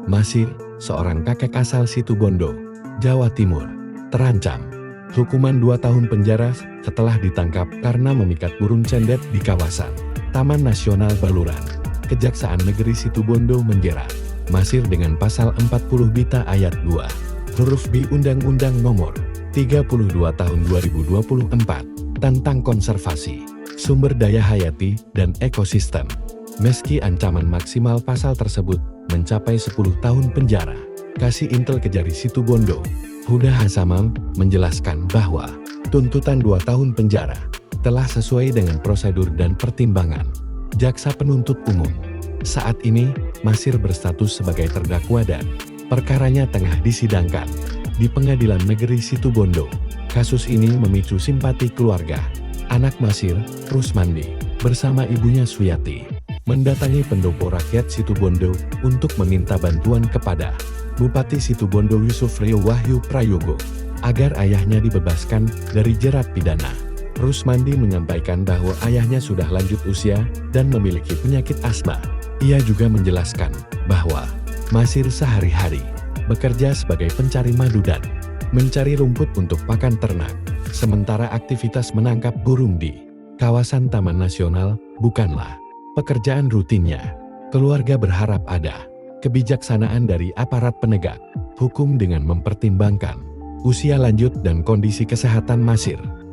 Masir, seorang kakek asal Situbondo, Jawa Timur, terancam hukuman 2 tahun penjara setelah ditangkap karena memikat burung cendet di kawasan Taman Nasional Baluran. Kejaksaan Negeri Situbondo menjerat Masir dengan pasal 40 Bita ayat 2, huruf B Undang-Undang Nomor 32 Tahun 2024 tentang konservasi sumber daya hayati dan ekosistem. Meski ancaman maksimal pasal tersebut mencapai 10 tahun penjara, Kasih Intel Kejari Situbondo, Huda Hasamang, menjelaskan bahwa tuntutan 2 tahun penjara telah sesuai dengan prosedur dan pertimbangan Jaksa Penuntut Umum. Saat ini, Masir berstatus sebagai terdakwa dan perkaranya tengah disidangkan di Pengadilan Negeri Situbondo. Kasus ini memicu simpati keluarga. Anak Masir, Rusmandi, bersama ibunya Suyati, mendatangi pendopo rakyat Situbondo untuk meminta bantuan kepada Bupati Situbondo Yusuf Ryo Wahyu Prayogo agar ayahnya dibebaskan dari jerat pidana. Rusmandi menyampaikan bahwa ayahnya sudah lanjut usia dan memiliki penyakit asma. Ia juga menjelaskan bahwa Masir sehari-hari bekerja sebagai pencari madu dan mencari rumput untuk pakan ternak, sementara aktivitas menangkap burung di kawasan Taman Nasional bukanlah pekerjaan rutinnya. Keluarga berharap ada kebijaksanaan dari aparat penegak hukum dengan mempertimbangkan usia lanjut dan kondisi kesehatan Masir.